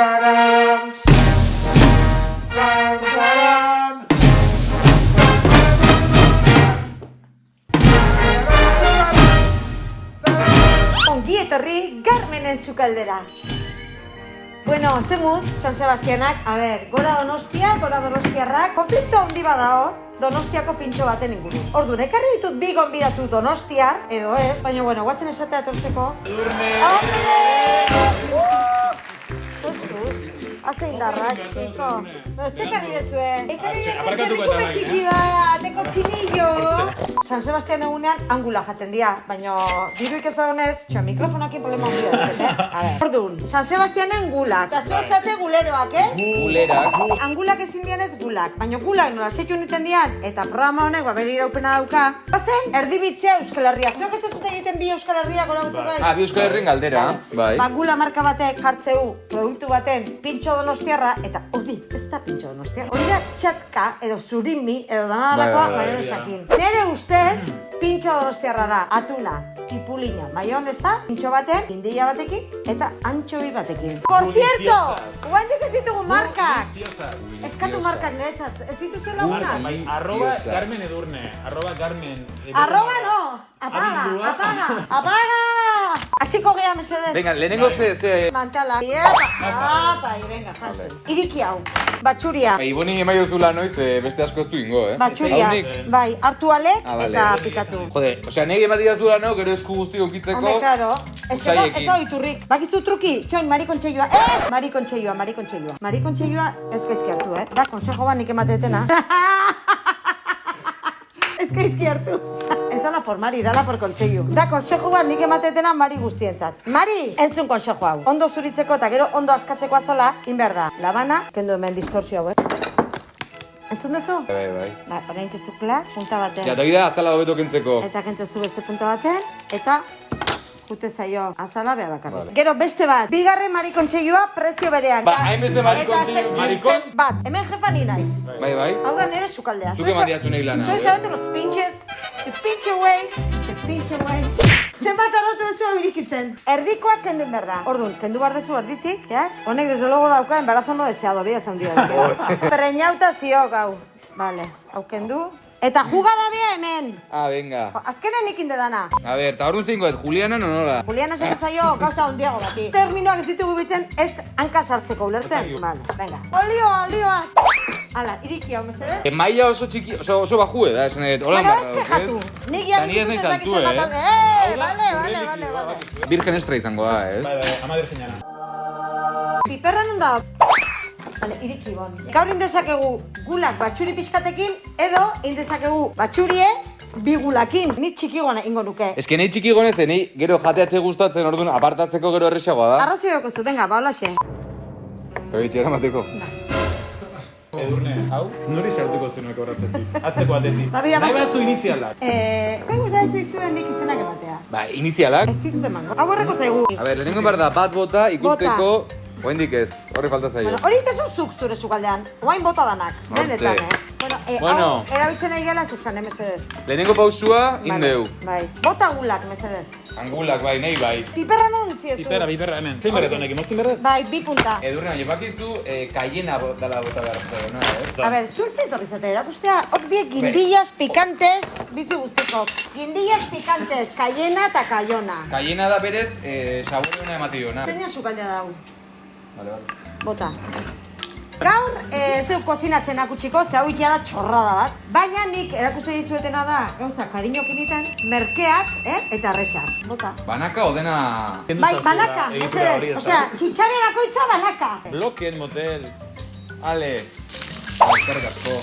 Ongi etorri Garmenen sukaldera. Bueno, zemuz, San Sebastianak, a ber, gora Donostia, gora Donostiarrak, konflikto handi badao, Donostiako pintxo baten inguru. Ordu, ekarri ditut bi gonbidatu Donostiar, edo ez, baina, bueno, guazen esatea etortzeko. Edurne! Hombre! Haze indarrak, txiko. Zekarri dezue? Ekarri dezue txerrikume txiki da, teko txinillo. San Sebastian egunean angula jaten dia, baina diruik ezagunez, mikrofonakin problema handia dezet, A ber, orduan, San Sebastianen gulak. Eta zuezate guleroak, ez? Gulerak. Angulak ezin dian ez gulak, baina gulak nola seitu niten dian, eta programa honek bere iraupena dauka. Bazen, erdibitzea Euskal Herria. Zuek ez dezute egiten bi Euskal Herria gora guztorra? Bi Euskal Herrien galdera, bai. Ba, gula marka batek jartzeu produktu baten pintxo donostiarra, eta hori, ez da pintxo donostiarra. Hori da txatka, edo surimi, edo danadalakoa maionesakin. Nere ustez, pintxo donostiarra da, atuna, ipulina, maionesa, pintxo baten, indilla batekin, eta antxobi batekin. Por cierto, guandik ez ditugu markak. Eskatu markak niretzat, ez dituzu lagunak? Arroba Carmen Edurne, arroba Carmen Edurne. Arroba no, apaga! Hasiko gea mesedez. Venga, lehenengo ze... Mantala. Apa, venga, jantzen. Iriki hau, batxuria. Iboni emaiozula noiz, beste asko ez du ingo, Batxuria, bai, hartu alek eta pikatu. Jode, osea, negi ematidazula no, gero esku guzti onkitzeko. Hombre, claro. Ez da oiturrik. Bakizu truki, txoin, marikontxeioa. Marikontxeioa ez gaizki hartu, Da, konsejo ba nik ematetena. Ez gaizki hartu. Ez dala por Mari, dala por kontxeio. Da, konsejo bat nik ematetena Mari guztientzat. Mari, entzun konsejo hau. Ondo zuritzeko eta gero ondo askatzeko azola, inber da. Labana, kendu hemen distorsio hauek. Entzun duzu? Bai. Ba, orain tezukla, punta baten. Ja, toki da, azala dobeto kentzeko. Eta kentzezu beste punta baten, eta jute zaio azala beha bakarrik. Gero beste bat, bigarren marikontxeioa prezio berean. Ba, hainbeste marikontxeio. Marikon? Bat, hemen jefa ni naiz. Bai. Hau da nire sukaldea. Zuke matiazu nahi lana. Zuez zaudete los pinches, the pinche way. Zenbat arrotu bezu hau irikitzen. Erdikoak kendu behar da. Orduan, kendu behar dezu erditik, honek desde logo dauka embarazo no deseado, bida zaundia. Preñauta ziok hau. Vale, hau kendu. Eta jugada bea hemen. Venga. Azkenen ikin dedana. A ber, eta orduan zeingo ez, Juliana nola? Juliana esate zaio gauza ondiago bati. Terminoak ez ditugu bitzen ez hanka sartzeko ulertzen. Vale, venga. Olioa. Hala, iriki hau mesedez. Maia oso txiki, oso bajue da, esan edo. Bueno, ez kejatu. Nik ja ditut ez dakitzen bat alde. Vale. Virgen estra izango da, ez? Bai, ama virginiana. Piperra non da? Vale, iriki bon. Gaur indezakegu gulak batxuri pixkatekin, edo indezakegu batxurie bi gulakin. Ni txikigoan ingo nuke. Ez que nahi txiki gonez, nahi gero jateatze gustatzen orduan apartatzeko gero erresagoa da. Arrozio joko zu, venga, ba holaxe. Pero itxera mateko. Edurne, hau, nori sartuko zuenak horratzetik? Atzeko atetik. Ba, bida, Nahi bazu inizialak. Gai gustatzen zizuen nik izenak ematea. Ba, inizialak. Ez ditut emango. Hau horreko zaigu. A ber, lehenengo behar da bat bota ikusteko... Oendik ez, horre falta zaio. Hori itezu zuk zure sukaldean. Oain bota danak. Benetan, Bueno, hau erabiltzen nahi gela ez esan, mesedez. Lehenengo pausua, indeu. Bai. Bota gulak, mesedez. Angulak, bai, nahi bai. Piperra non utzi ezu? Piperra, hemen. Zein berretonek, mozkin berret? Bai, 2 punta. Edurne, baina bakizu, kaiena dala bota behar zaio, ez? A ber, zuek zeitorri zate, erakustea, hok diek guindillas picantes, bizi guztikok. Guindillas picantes, kaiena eta kaiona. Kaiena da berez, sabore hona emati duena. Zeina sukaldea da hau? Vale. Bota. Gaur ez dut kozinatzen akutsiko, ze hau ikia da txorrada bat. Baina nik erakuste dizuetena da, gauza kariñokin iten, merkeak, eta resak. Bota. Banaka odena... Bai, banaka, mesedez. Osea, txitxare bakoitza banaka. Bloken, motel. Ale. Eskerrik asko.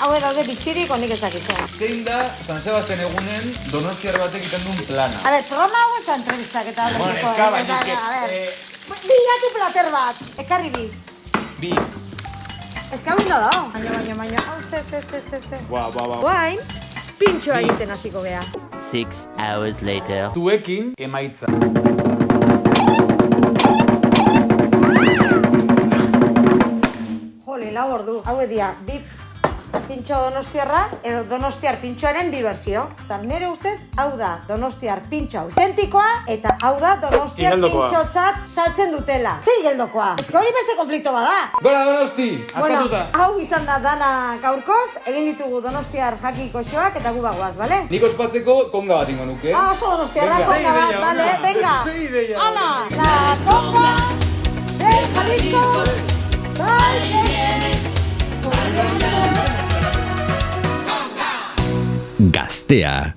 Hau daude bizirik honik ezakitzen. Zein da San Sebastian egunen Donostiar batek egiten duen plana? A ber, programa hau ez da entrevistak eta Bueno, eska, baina bilatu plater bat, ekarri bi. Bi. Eska hau da, baina, ze. Ba. Guain, pintxoa egiten hasiko gea. 6 hours later. Zuekin emaitza. Jole, lau ordu. Hau edia, bip, pintxo donostiarra edo donostiar pintxoaren bi bersio. Eta nire ustez, hau da donostiar pintxo autentikoa eta hau da donostiar Igeldokoa. pintxotzat saltzen dutela. Zer igeldokoa? Ez hori beste konflikto bada. Gora Donosti! Askatuta. Hau izan da dana gaurkoz, egin ditugu donostiar jakiko xoak eta gu bagoaz, bale? Nik ospatzeko konga bat ingo nuke. Ah, oso donostiarra Venga. konga bat, Ze bale? ideia, Venga! ze ideia. Hala! La conga del Jalisco baile. Gaztea